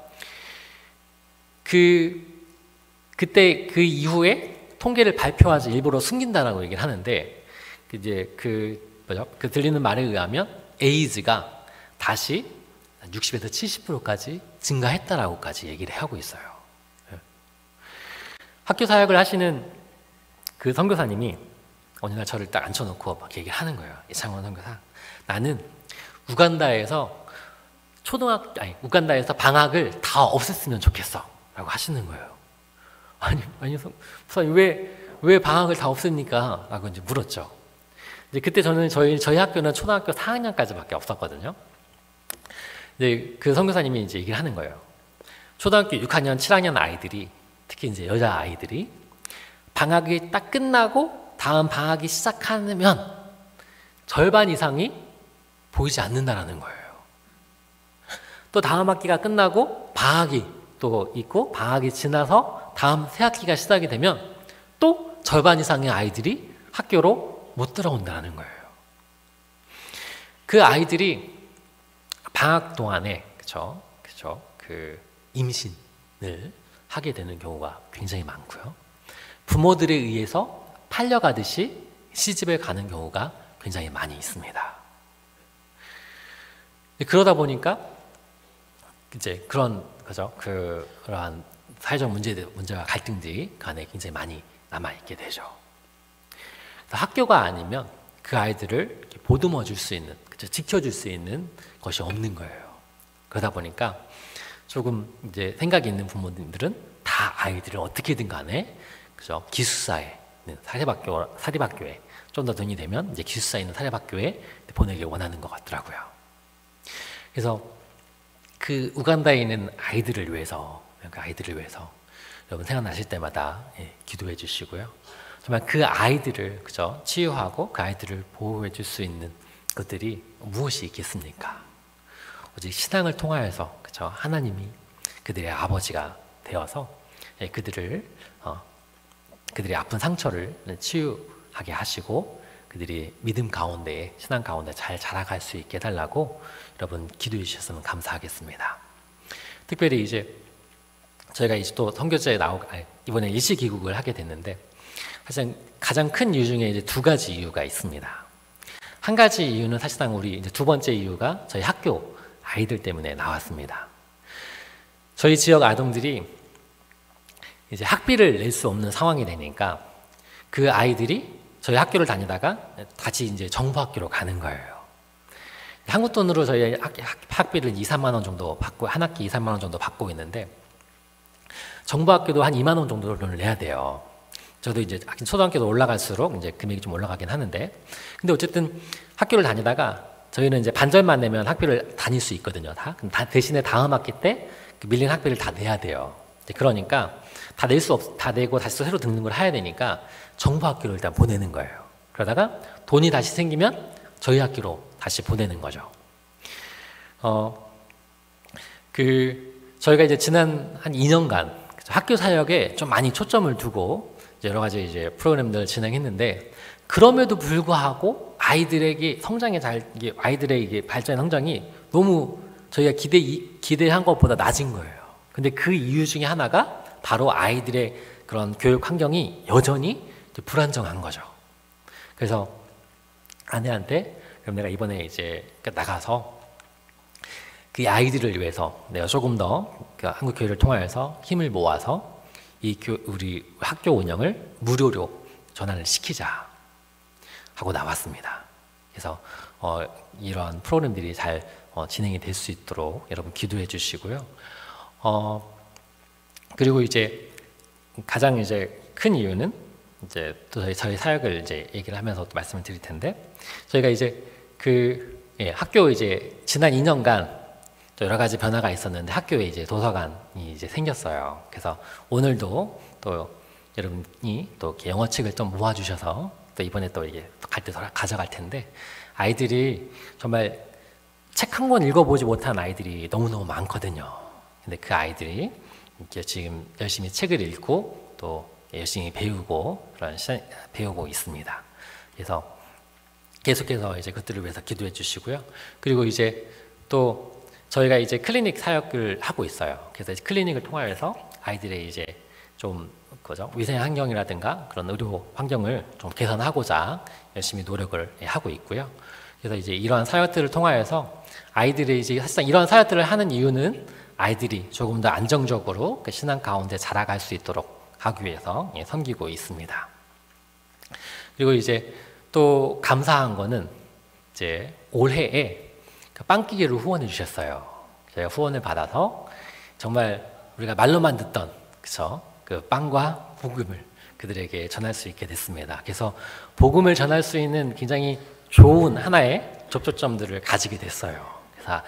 그때 그 이후에 통계를 발표하지 일부러 숨긴다라고 얘기를 하는데 이제 그 들리는 말에 의하면 에이즈가 다시 60에서 70%까지 증가했다라고까지 얘기를 하고 있어요. 학교 사역을 하시는 그 선교사님이 어느 날 저를 딱 앉혀놓고 막 얘기를 하는 거예요. 이창원 선교사, 나는 우간다에서 우간다에서 방학을 다 없앴으면 좋겠어 라고 하시는 거예요. 아니 목사님 왜 방학을 다 없습니까? 라고 이제 물었죠. 이제 그때 저는 저희 학교는 초등학교 4학년까지밖에 없었거든요. 이제 그 선교사님이 이제 얘기를 하는 거예요. 초등학교 6학년, 7학년 아이들이 특히 이제 여자 아이들이 방학이 딱 끝나고 다음 방학이 시작하면 절반 이상이 보이지 않는다라는 거예요. 또 다음 학기가 끝나고 방학이 또 있고 방학이 지나서 다음 새 학기가 시작이 되면 또 절반 이상의 아이들이 학교로 못 들어온다는 거예요. 그 아이들이 방학 동안에 그 임신을 하게 되는 경우가 굉장히 많고요. 부모들에 의해서 팔려가듯이 시집을 가는 경우가 굉장히 많이 있습니다. 그러다 보니까 이제 그러한 사회적 문제와 갈등들이 간에 굉장히 많이 남아 있게 되죠. 학교가 아니면 그 아이들을 보듬어 줄 수 있는, 지켜줄 수 있는 것이 없는 거예요. 그러다 보니까 조금 이제 생각이 있는 부모님들은 다 아이들을 어떻게든 간에 기숙사에 있는 사립학교에 좀 더 돈이 되면 이제 기숙사에 있는 사립학교에 보내길 원하는 것 같더라고요. 그래서 그 우간다에 있는 아이들을 위해서 여러분 생각나실 때마다 기도해 주시고요. 정말 그 아이들을 치유하고 그 아이들을 보호해 줄 수 있는 것들이 무엇이 있겠습니까? 오직 신앙을 통하여서 하나님이 그들의 아버지가 되어서 그들의 아픈 상처를 치유하게 하시고 그들이 믿음 가운데 신앙 가운데 잘 자라갈 수 있게 해달라고 여러분 기도해 주셨으면 감사하겠습니다. 특별히 이제 저희가 이제 또 선교제에 이번에 일시 귀국을 하게 됐는데 사실 가장 큰 이유 중에 이제 2가지 이유가 있습니다. 한 가지 이유는 사실상 우리 이제 2번째 이유가 저희 학교 아이들 때문에 나왔습니다. 저희 지역 아동들이 이제 학비를 낼 수 없는 상황이 되니까 그 아이들이 저희 학교를 다니다가 같이 이제 정부 학교로 가는 거예요. 한국 돈으로 저희 학비를 2~3만 원 정도 받고 한 학기 2~3만 원 정도 받고 있는데 정부 학교도 한 2만 원 정도 돈을 내야 돼요. 저도 이제 초등학교도 올라갈수록 이제 금액이 좀 올라가긴 하는데, 근데 어쨌든 학교를 다니다가 저희는 이제 반절만 내면 학교를 다닐 수 있거든요. 다 대신에 다음 학기 때 그 밀린 학비를 다 내야 돼요. 그러니까 다 내고 다시 또 새로 등록을 해야 되니까 정부 학교를 일단 보내는 거예요. 그러다가 돈이 다시 생기면 저희 학교로 다시 보내는 거죠. 저희가 이제 지난 한 2년간 학교 사역에 좀 많이 초점을 두고 여러 가지 이제 프로그램들을 진행했는데, 그럼에도 불구하고 아이들의 발전 성장이 너무 저희가 기대한 것보다 낮은 거예요. 근데 그 이유 중에 하나가 바로 아이들의 그런 교육 환경이 여전히 불안정한 거죠. 그래서 아내한테, 그럼 내가 이번에 이제 나가서 그 아이들을 위해서 내가 조금 더 한국 교회를 통하여서 힘을 모아서 우리 학교 운영을 무료로 전환을 시키자 하고 나왔습니다. 그래서 이러한 프로그램들이 잘 진행이 될 수 있도록 여러분 기도해 주시고요. 그리고 이제 가장 이제 큰 이유는 이제 또 저희 사역을 이제 얘기를 하면서 또 말씀을 드릴 텐데, 저희가 이제 학교 이제 지난 2년간 여러 가지 변화가 있었는데 학교에 이제 도서관이 이제 생겼어요. 그래서 오늘도 또 여러분이 또 영어 책을 좀 모아주셔서 또 이번에 또 이게 갈 때 가져갈 텐데, 아이들이 정말 책 한 권 읽어보지 못한 아이들이 너무너무 많거든요. 근데 그 아이들이 이렇게 지금 열심히 책을 읽고 또 열심히 배우고 배우고 있습니다. 그래서 계속해서 이제 그들을 위해서 기도해 주시고요. 그리고 이제 또 저희가 이제 클리닉 사역을 하고 있어요. 그래서 클리닉을 통하여서 아이들의 이제 좀 위생 환경이라든가 그런 의료 환경을 좀 개선하고자 열심히 노력을 하고 있고요. 그래서 이제 이러한 사역들을 통하여서 아이들이 이제 사실상 이러한 사역들을 하는 이유는 아이들이 조금 더 안정적으로 그 신앙 가운데 자라갈 수 있도록 하기 위해서 섬기고 있습니다. 그리고 이제 또 감사한 거는 이제 올해에 빵기계를 후원해 주셨어요. 저희가 후원을 받아서 정말 우리가 말로만 듣던 그 빵과 복음을 그들에게 전할 수 있게 됐습니다. 그래서 복음을 전할 수 있는 굉장히 좋은 하나의 접촉점들을 가지게 됐어요. 그래서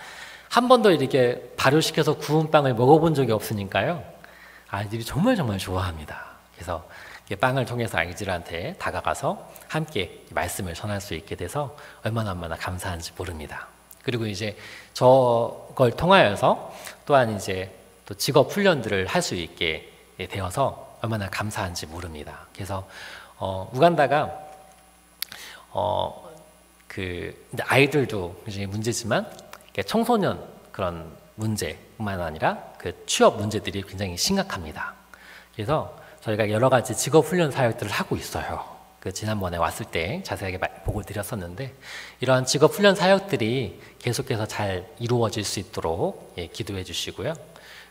한 번도 이렇게 발효시켜서 구운 빵을 먹어본 적이 없으니까요, 아이들이 정말 좋아합니다. 그래서 빵을 통해서 아이들한테 다가가서 함께 말씀을 전할 수 있게 돼서 얼마나 감사한지 모릅니다. 그리고 이제 저걸 통하여서 또한 이제 또 직업 훈련들을 할 수 있게 되어서 얼마나 감사한지 모릅니다. 그래서 우간다가 근데 아이들도 굉장히 문제지만 청소년 그런 문제뿐만 아니라 그 취업 문제들이 굉장히 심각합니다. 그래서 저희가 여러 가지 직업 훈련 사역들을 하고 있어요. 지난번에 왔을 때 자세하게 보고 드렸었는데, 이러한 직업 훈련 사역들이 계속해서 잘 이루어질 수 있도록 기도해 주시고요.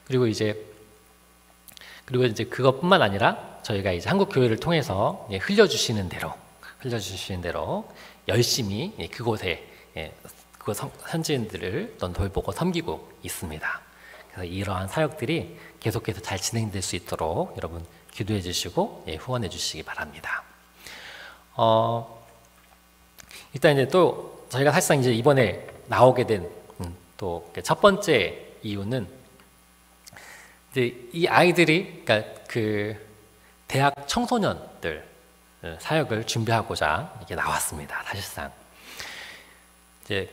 그리고 이제 그것뿐만 아니라 저희가 이제 한국 교회를 통해서 흘려주시는 대로 열심히 그곳에 그 현지인들을 돌보고 섬기고 있습니다. 그래서 이러한 사역들이 계속해서 잘 진행될 수 있도록 여러분 기도해 주시고 후원해 주시기 바랍니다. 일단 이제 또 저희가 사실상 이제 이번에 나오게 된 또 첫 번째 이유는 이제 이 아이들이 그러니까 그 대학 청소년들 사역을 준비하고자 이렇게 나왔습니다. 사실상 이제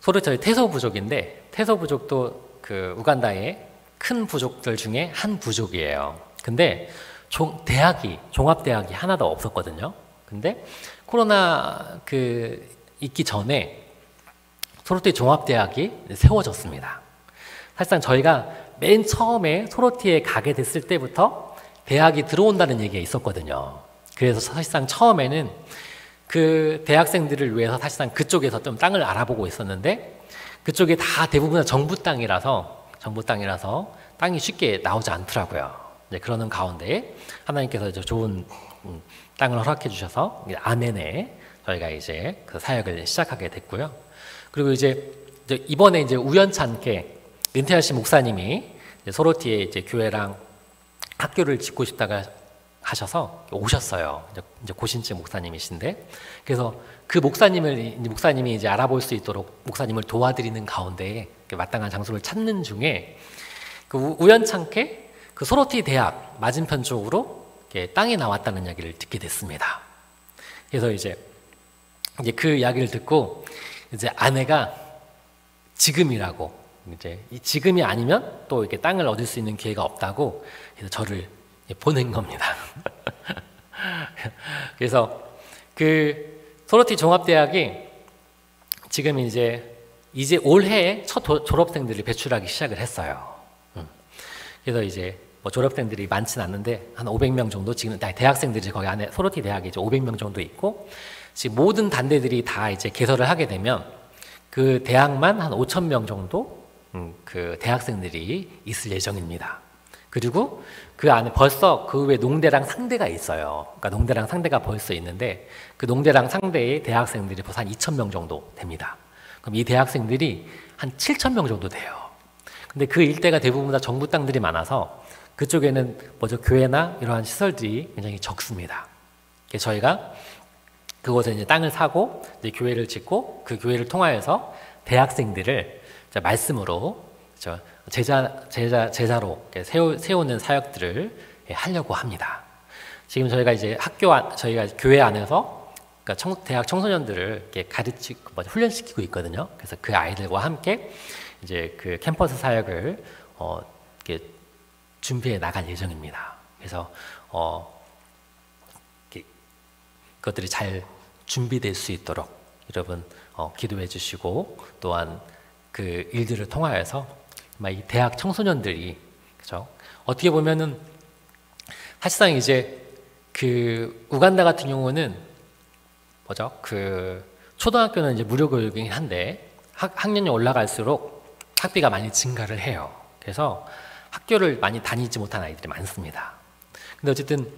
소로 저희 태소 부족인데, 태소 부족도 그 우간다의 큰 부족들 중에 한 부족이에요. 근데 종합대학이 하나도 없었거든요. 근데 코로나 있기 전에 소로티 종합대학이 세워졌습니다. 사실상 저희가 맨 처음에 소로티에 가게 됐을 때부터 대학이 들어온다는 얘기가 있었거든요. 그래서 사실상 처음에는 그 대학생들을 위해서 사실상 그쪽에서 좀 땅을 알아보고 있었는데, 그쪽이 다 대부분 정부 땅이라서 땅이 쉽게 나오지 않더라고요. 그러는 가운데 하나님께서 좋은 땅을 허락해 주셔서 아멘에 저희가 이제 그 사역을 시작하게 됐고요. 그리고 이제 이번에 이제 우연찮게 은퇴하신 목사님이 소로티에 이제 교회랑 학교를 짓고 싶다가 하셔서 오셨어요. 이제 고신지 목사님이신데, 그래서 그 목사님이 이제 알아볼 수 있도록 목사님을 도와드리는 가운데 마땅한 장소를 찾는 중에 그 우연찮게 그 소로티 대학 맞은편 쪽으로 땅이 나왔다는 이야기를 듣게 됐습니다. 그래서 이제 그 이야기를 듣고 이제 아내가 지금이라고, 이제 이 지금이 아니면 또 이렇게 땅을 얻을 수 있는 기회가 없다고 그래서 저를 보낸 겁니다. 그래서 그 소로티 종합대학이 지금 이제 올해에 첫 졸업생들을 배출하기 시작을 했어요. 그래서 이제 뭐 졸업생들이 많지는 않는데 한 500명 정도, 지금 대학생들이 거기 안에 소로티 대학이 이제 500명 정도 있고, 지금 모든 단대들이 다 이제 개설을 하게 되면 그 대학만 한 5,000명 정도 그 대학생들이 있을 예정입니다. 그리고 그 안에 벌써 그 외에 농대랑 상대가 있어요. 그러니까 농대랑 상대가 벌써 있는데 그 농대랑 상대의 대학생들이 벌써 한 2,000명 정도 됩니다. 그럼 이 대학생들이 한 7,000명 정도 돼요. 근데 그 일대가 대부분 다 정부 땅들이 많아서 그쪽에는 먼저 교회나 이러한 시설들이 굉장히 적습니다. 그래서 저희가 그곳에 이제 땅을 사고 이제 교회를 짓고 그 교회를 통하여서 대학생들을 말씀으로 제자로 세우는 사역들을 하려고 합니다. 지금 저희가 이제 저희가 교회 안에서 그러니까 대학 청소년들을 이렇게 훈련시키고 있거든요. 그래서 그 아이들과 함께 이제 그 캠퍼스 사역을 이렇게 준비해 나갈 예정입니다. 그래서 그것들이 잘 준비될 수 있도록 여러분 기도해 주시고, 또한 그 일들을 통하여서 이 대학 청소년들이, 그죠? 어떻게 보면은 사실상 이제 그 우간다 같은 경우는 뭐죠? 그 초등학교는 이제 무료 교육이긴 한데 학년이 올라갈수록 학비가 많이 증가를 해요. 그래서 학교를 많이 다니지 못한 아이들이 많습니다. 근데 어쨌든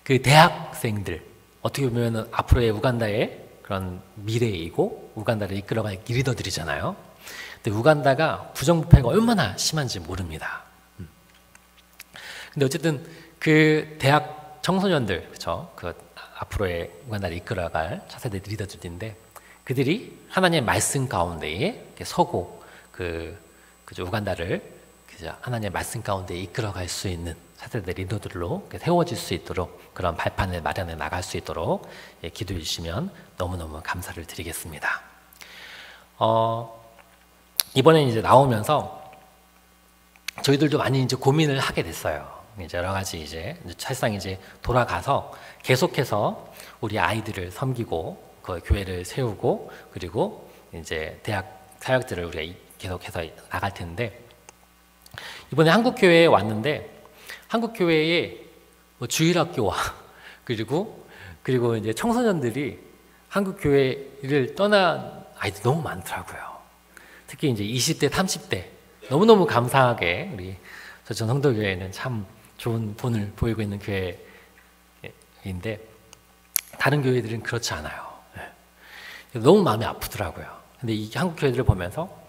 그 대학생들, 어떻게 보면은 앞으로의 우간다의 그런 미래이고 우간다를 이끌어갈 리더들이잖아요. 근데 우간다가 부정부패가 얼마나 심한지 모릅니다. 근데 어쨌든 그 대학 청소년들, 그렇죠? 그 앞으로의 우간다를 이끌어갈 차세대 리더들인데 그들이 하나님의 말씀 가운데에 서고 그 우간다를 하나님의 말씀 가운데 이끌어갈 수 있는 차세대 리더들로 세워질 수 있도록 그런 발판을 마련해 나갈 수 있도록 기도해 주시면 너무너무 감사를 드리겠습니다. 이번에 이제 나오면서 저희들도 많이 이제 고민을 하게 됐어요. 이제 여러 가지 사실상 돌아가서 계속해서 우리 아이들을 섬기고 그 교회를 세우고 그리고 이제 대학 사역들을 우리가 계속해서 나갈 텐데, 이번에 한국 교회에 왔는데 한국 교회에 뭐 주일학교와 그리고 이제 청소년들이 한국 교회를 떠난 아이들 너무 많더라고요. 특히 이제 20대, 30대 너무너무 감사하게 우리 전 성도교회는 참 좋은 본을 보이고 있는 교회인데 다른 교회들은 그렇지 않아요. 너무 마음이 아프더라고요. 근데 이 한국 교회들을 보면서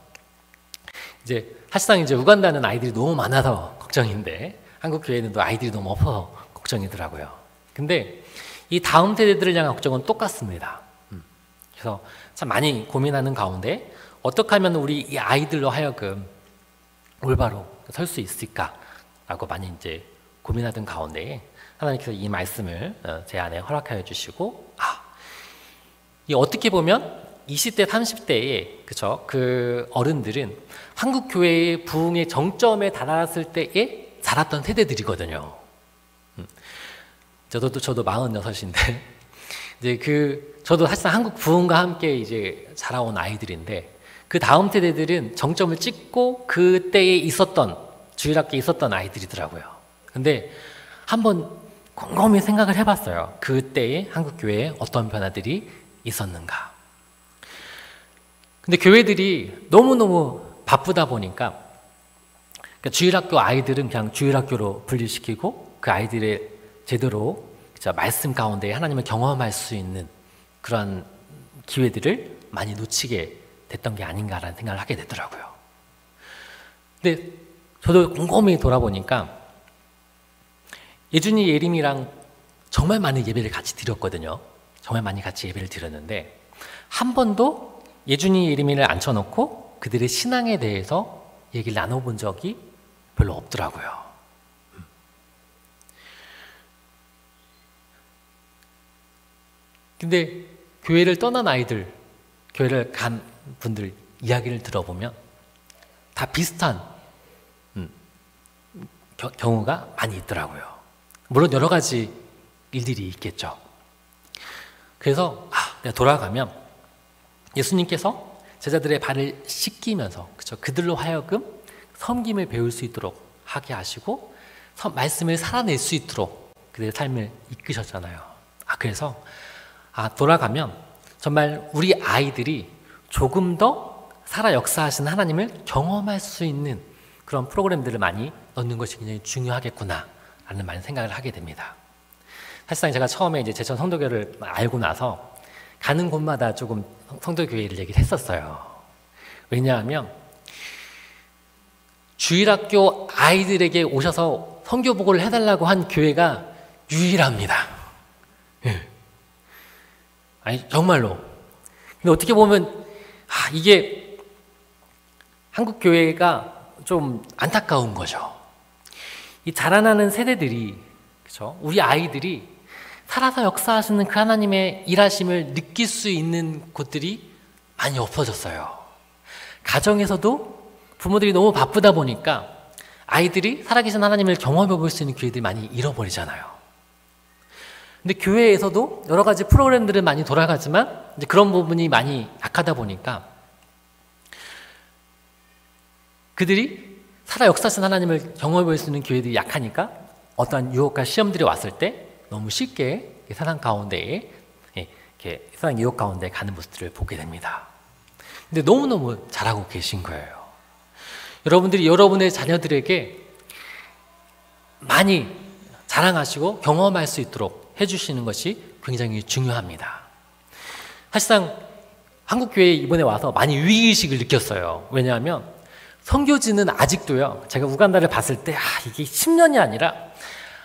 이제 사실상 이제 우간다는 아이들이 너무 많아서 걱정인데 한국 교회는 또 아이들이 너무 없어서 걱정이더라고요. 근데 이 다음 세대들을 향한 걱정은 똑같습니다. 그래서 참 많이 고민하는 가운데 어떻게 하면 우리 이 아이들로 하여금 올바로 설 수 있을까라고 많이 이제 고민하던 가운데 하나님께서 이 말씀을 제 안에 허락하여 주시고, 이 어떻게 보면 20대, 30대에 그쵸? 그 어른들은 한국 교회의 부흥의 정점에 달았을 때에 자랐던 세대들이거든요. 저도 46인데 이제 저도 사실상 한국 부흥과 함께 이제 자라온 아이들인데 그 다음 세대들은 정점을 찍고 그때에 있었던 주일학교에 있었던 아이들이더라고요. 근데 한번 곰곰이 생각을 해봤어요. 그때에 한국 교회에 어떤 변화들이 있었는가. 근데 교회들이 너무너무 바쁘다 보니까 그러니까 주일학교 아이들은 그냥 주일학교로 분리시키고 그 아이들의 제대로 말씀 가운데 하나님을 경험할 수 있는 그런 기회들을 많이 놓치게 됐던 게 아닌가라는 생각을 하게 되더라고요. 근데 저도 곰곰이 돌아보니까 예준이, 예림이랑 정말 많은 예배를 같이 드렸거든요. 정말 많이 같이 예배를 드렸는데 한 번도 예준이, 예림이를 앉혀놓고 그들의 신앙에 대해서 얘기를 나눠본 적이 별로 없더라고요. 근데 교회를 떠난 아이들, 교회를 간 분들 이야기를 들어보면 다 비슷한 경우가 많이 있더라고요. 물론 여러 가지 일들이 있겠죠. 그래서 내가 돌아가면 예수님께서 제자들의 발을 씻기면서 그들로 하여금 섬김을 배울 수 있도록 하게 하시고 말씀을 살아낼 수 있도록 그들의 삶을 이끄셨잖아요. 그래서 돌아가면 정말 우리 아이들이 조금 더 살아 역사하신 하나님을 경험할 수 있는 그런 프로그램들을 많이 넣는 것이 굉장히 중요하겠구나 라는 많은 생각을 하게 됩니다. 사실상 제가 처음에 이제 제천 성도교를 알고 나서 가는 곳마다 조금 성도교회를 얘기를 했었어요. 왜냐하면 주일학교 아이들에게 오셔서 선교 보고를 해달라고 한 교회가 유일합니다. 아니 정말로. 근데 어떻게 보면 이게 한국 교회가 좀 안타까운 거죠. 이 자라나는 세대들이, 그렇죠? 우리 아이들이 살아서 역사하시는 그 하나님의 일하심을 느낄 수 있는 곳들이 많이 없어졌어요. 가정에서도 부모들이 너무 바쁘다 보니까 아이들이 살아계신 하나님을 경험해 볼 수 있는 기회들이 많이 잃어버리잖아요. 근데 교회에서도 여러 가지 프로그램들은 많이 돌아가지만 이제 그런 부분이 많이 약하다 보니까 그들이 살아 역사하신 하나님을 경험해 볼 수 있는 기회들이 약하니까 어떠한 유혹과 시험들이 왔을 때 너무 쉽게 세상 가운데에 이렇게 세상 유혹 가운데 가는 모습들을 보게 됩니다. 근데 너무너무 잘하고 계신 거예요. 여러분들이 여러분의 자녀들에게 많이 자랑하시고 경험할 수 있도록 해주시는 것이 굉장히 중요합니다. 사실상 한국교회에 이번에 와서 많이 위기의식을 느꼈어요. 왜냐하면 선교지는 아직도요, 제가 우간다를 봤을 때 이게 10년이 아니라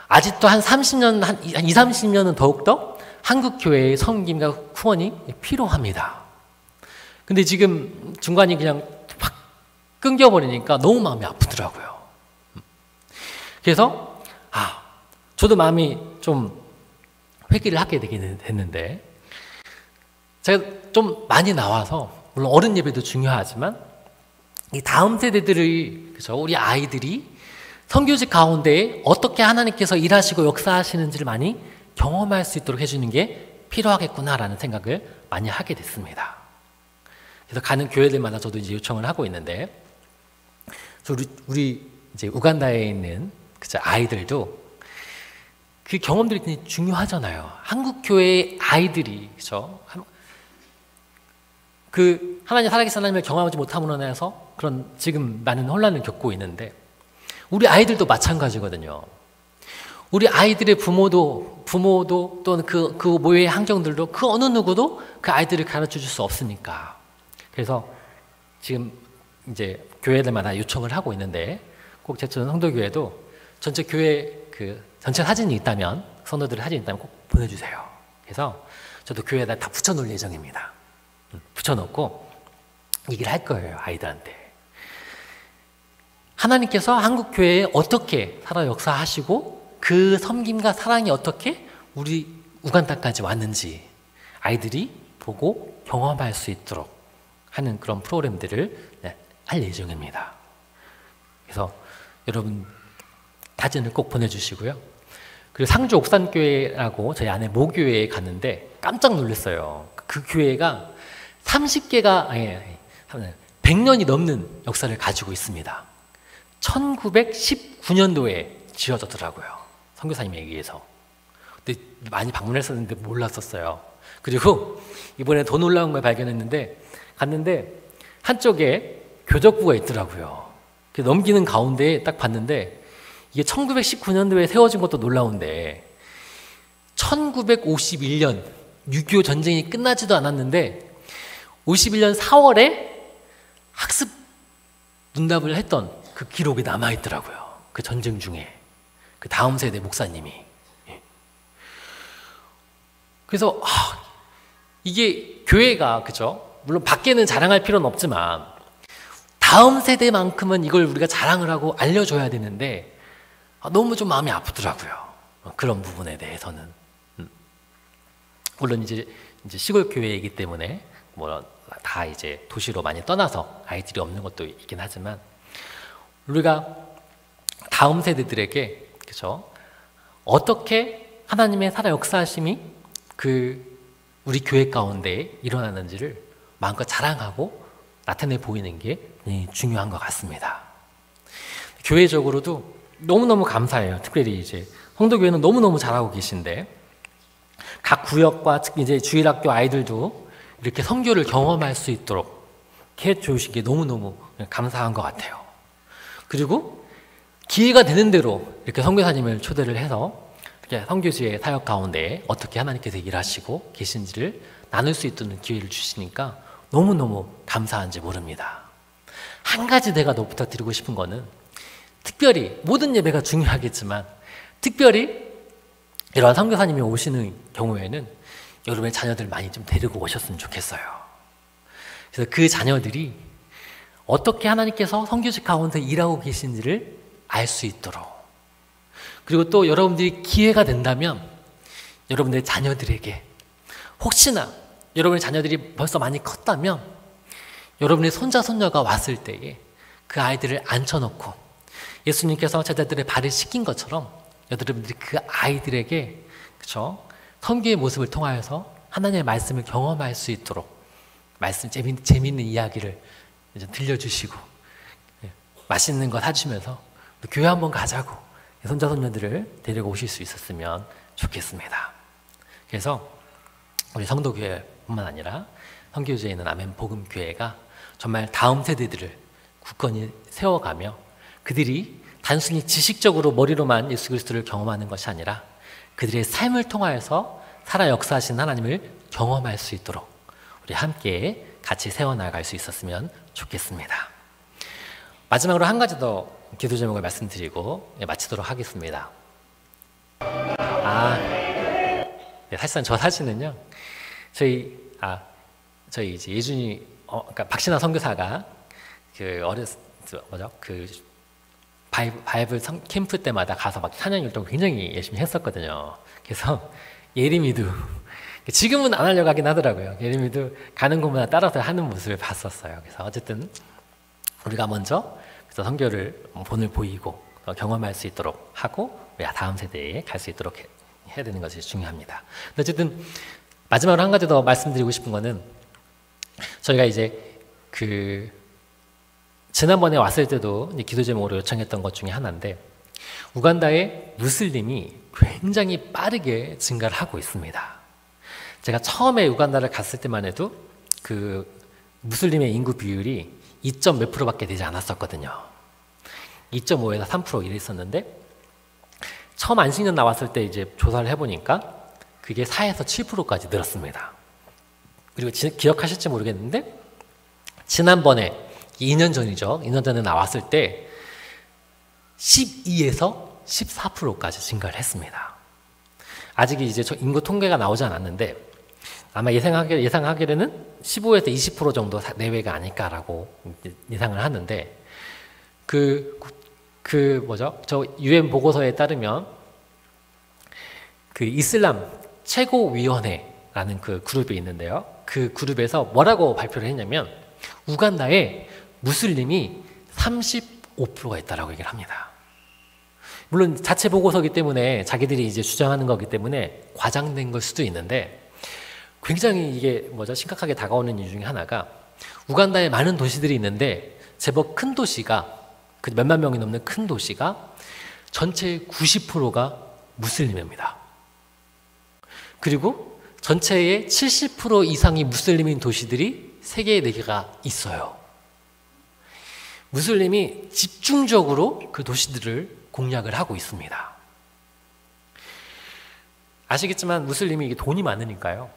아직도 한 30년, 한 2, 30년은 더욱더 한국교회의 섬김과 후원이 필요합니다. 근데 지금 중간이 그냥 확 끊겨버리니까 너무 마음이 아프더라고요. 그래서 저도 마음이 좀 회개를 하게 되긴 됐는데, 제가 좀 많이 나와서 물론 어른 예배도 중요하지만 이 다음 세대들의, 그렇죠, 우리 아이들이 선교직 가운데 어떻게 하나님께서 일하시고 역사하시는지를 많이 경험할 수 있도록 해주는 게 필요하겠구나라는 생각을 많이 하게 됐습니다. 그래서 가는 교회들마다 저도 이제 요청을 하고 있는데, 우리 이제 우간다에 있는 아이들도 그 경험들이 굉장히 중요하잖아요. 한국 교회의 아이들이, 그렇죠, 그 하나님 살아계신 하나님을 경험하지 못함으로 인해서 그런 지금 많은 혼란을 겪고 있는데, 우리 아이들도 마찬가지거든요. 우리 아이들의 부모도 또는 그 모여의 환경들도 그 어느 누구도 그 아이들을 가르쳐 줄 수 없으니까. 그래서 지금 이제 교회들마다 요청을 하고 있는데, 꼭 제천 성도교회도 전체 교회 전체 사진이 있다면, 성도들의 사진이 있다면 꼭 보내주세요. 그래서 저도 교회에다 다 붙여놓을 예정입니다. 붙여놓고 얘기를 할 거예요, 아이들한테. 하나님께서 한국 교회에 어떻게 살아 역사하시고 그 섬김과 사랑이 어떻게 우리 우간다까지 왔는지 아이들이 보고 경험할 수 있도록 하는 그런 프로그램들을 할 예정입니다. 그래서 여러분 사진을 꼭 보내주시고요. 그리고 상주 옥산교회라고 저희 아내 모교회에 갔는데 깜짝 놀랐어요. 그 교회가 30개가 100년이 넘는 역사를 가지고 있습니다. 1919년도에 지어졌더라고요. 선교사님에 의해서. 근데 많이 방문했었는데 몰랐었어요. 그리고 이번에 더 놀라운 걸 발견했는데, 갔는데 한쪽에 교적부가 있더라고요. 넘기는 가운데 딱 봤는데 이게 1919년도에 세워진 것도 놀라운데 1951년 6.25 전쟁이 끝나지도 않았는데 51년 4월에 학습 문답을 했던 그 기록이 남아있더라고요. 그 전쟁 중에. 그 다음 세대 목사님이. 그래서 이게 교회가, 그죠? 물론 밖에는 자랑할 필요는 없지만 다음 세대만큼은 이걸 우리가 자랑을 하고 알려줘야 되는데 너무 좀 마음이 아프더라고요. 그런 부분에 대해서는. 물론 이제 시골 교회이기 때문에 뭐 다 이제 도시로 많이 떠나서 아이들이 없는 것도 있긴 하지만 우리가 다음 세대들에게, 그죠? 어떻게 하나님의 살아 역사하심이 우리 교회 가운데 일어나는지를 마음껏 자랑하고 나타내 보이는 게 중요한 것 같습니다. 교회적으로도 너무너무 감사해요. 특별히 이제 성도교회는 너무너무 잘하고 계신데 각 구역과 특히 이제 주일학교 아이들도 이렇게 선교를 경험할 수 있도록 해 주신 게 너무너무 감사한 것 같아요. 그리고 기회가 되는 대로 이렇게 선교사님을 초대를 해서 이렇게 선교지의 사역 가운데 어떻게 하나님께서 일하시고 계신지를 나눌 수 있도록 기회를 주시니까 너무너무 감사한지 모릅니다. 한 가지 내가 더 부탁드리고 싶은 거는 특별히 모든 예배가 중요하겠지만 특별히 이러한 선교사님이 오시는 경우에는 여러분의 자녀들 많이 좀 데리고 오셨으면 좋겠어요. 그래서 그 자녀들이 어떻게 하나님께서 선교지 가운데 일하고 계신지를 알 수 있도록, 그리고 또 여러분들이 기회가 된다면 여러분들의 자녀들에게, 혹시나 여러분의 자녀들이 벌써 많이 컸다면 여러분의 손자 손녀가 왔을 때에 그 아이들을 앉혀놓고 예수님께서 제자들의 발을 씻긴 것처럼 여러분들이 그 아이들에게, 그렇죠? 선교의 모습을 통하여서 하나님의 말씀을 경험할 수 있도록 재미있는 이야기를 들려주시고 맛있는 거 사주면서 교회 한번 가자고 손자 손녀들을 데리고 오실 수 있었으면 좋겠습니다. 그래서 우리 성도교회뿐만 아니라 선교지에 있는 아멘 복음교회가 정말 다음 세대들을 굳건히 세워가며 그들이 단순히 지식적으로 머리로만 예수 그리스도를 경험하는 것이 아니라 그들의 삶을 통하여서 살아 역사하신 하나님을 경험할 수 있도록 우리 함께 같이 세워나갈 수 있었으면 좋겠습니다. 마지막으로 한 가지 더 기도 제목을 말씀드리고 마치도록 하겠습니다. 사실상 저 사진은요, 저희 이제 예준이, 그러니까 박신아 선교사가 바이블 캠프 때마다 가서 막 찬양 율동 굉장히 열심히 했었거든요. 그래서 예림이도 지금은 안 하려고 하긴 하더라고요. 예림이도 가는 곳마다 따라서 하는 모습을 봤었어요. 그래서 어쨌든 우리가 먼저 선교를 본을 보이고 경험할 수 있도록 하고 우리 다음 세대에 갈 수 있도록 해야 되는 것이 중요합니다. 어쨌든 마지막으로 한 가지 더 말씀드리고 싶은 거는 저희가 이제 지난번에 왔을 때도 기도 제목으로 요청했던 것 중에 하나인데 우간다의 무슬림이 굉장히 빠르게 증가를 하고 있습니다. 제가 처음에 우간다를 갔을 때만 해도 무슬림의 인구 비율이 2점 몇 프로밖에 되지 않았었거든요. 2.5에서 3% 이랬었는데 처음 안식년 나왔을 때 이제 조사를 해보니까 그게 4에서 7%까지 늘었습니다. 그리고 기억하실지 모르겠는데 지난번에 2년 전이죠. 2년 전에 나왔을 때 12에서 14%까지 증가를 했습니다. 아직 이제 인구 통계가 나오지 않았는데 아마 예상하기에는 15에서 20% 정도 내외가 아닐까라고 예상을 하는데 저 UN 보고서에 따르면 이슬람 최고위원회라는 그룹이 있는데요. 그 그룹에서 뭐라고 발표를 했냐면 우간다에 무슬림이 35%가 있다라고 얘기를 합니다. 물론 자체 보고서이기 때문에 자기들이 이제 주장하는 거기 때문에 과장된 걸 수도 있는데 굉장히 이게 심각하게 다가오는 이유 중에 하나가 우간다에 많은 도시들이 있는데 제법 큰 도시가 몇만 명이 넘는 큰 도시가 전체의 90%가 무슬림입니다. 그리고 전체의 70% 이상이 무슬림인 도시들이 3개, 4개가 있어요. 무슬림이 집중적으로 그 도시들을 공략을 하고 있습니다. 아시겠지만 무슬림이 돈이 많으니까요.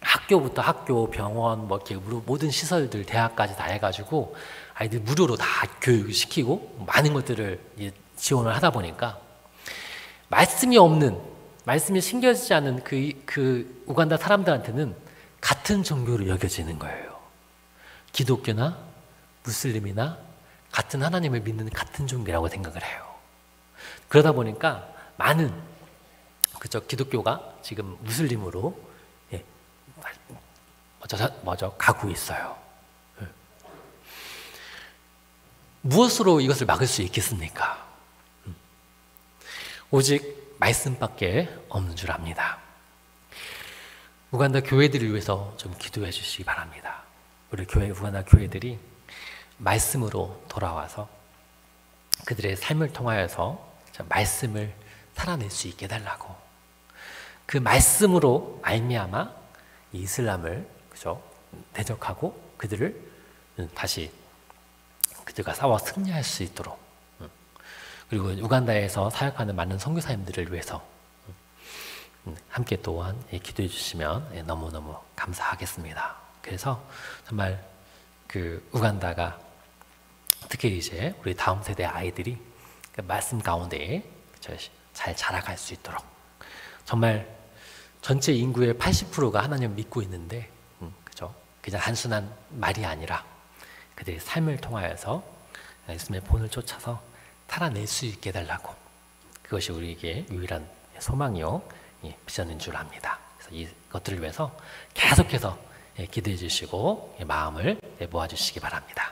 학교부터 학교, 병원, 이렇게 모든 시설들, 대학까지 다 해가지고 아이들 무료로 다 교육시키고 많은 것들을 지원을 하다 보니까 말씀이 없는, 말씀이 신겨지지 않은 그 우간다 사람들한테는 같은 종교로 여겨지는 거예요. 기독교나 무슬림이나 같은 하나님을 믿는 같은 종교라고 생각을 해요. 그러다 보니까 많은 기독교가 지금 무슬림으로 가고 있어요. 무엇으로 이것을 막을 수 있겠습니까? 오직 말씀밖에 없는 줄 압니다. 우간다 교회들을 위해서 좀 기도해 주시기 바랍니다. 우리 우간다 교회들이 말씀으로 돌아와서 그들의 삶을 통하여서 말씀을 살아낼 수 있게 해달라고, 그 말씀으로 말미암아 이슬람을 대적하고 그들을 다시 그들과 싸워 승리할 수 있도록, 그리고 우간다에서 사역하는 많은 선교사님들을 위해서 함께 또한 기도해 주시면 너무너무 감사하겠습니다. 그래서 정말 그 우간다가 특히 이제 우리 다음 세대 아이들이 그 말씀 가운데 잘 자라갈 수 있도록, 정말 전체 인구의 80%가 하나님을 믿고 있는데 그냥 단순한 말이 아니라 그들의 삶을 통하여서 예수님의 본을 쫓아서 살아낼 수 있게 해달라고, 그것이 우리에게 유일한 소망이요 비전인 줄 압니다. 그래서 이것들을 위해서 계속해서 기도해 주시고 마음을 모아주시기 바랍니다.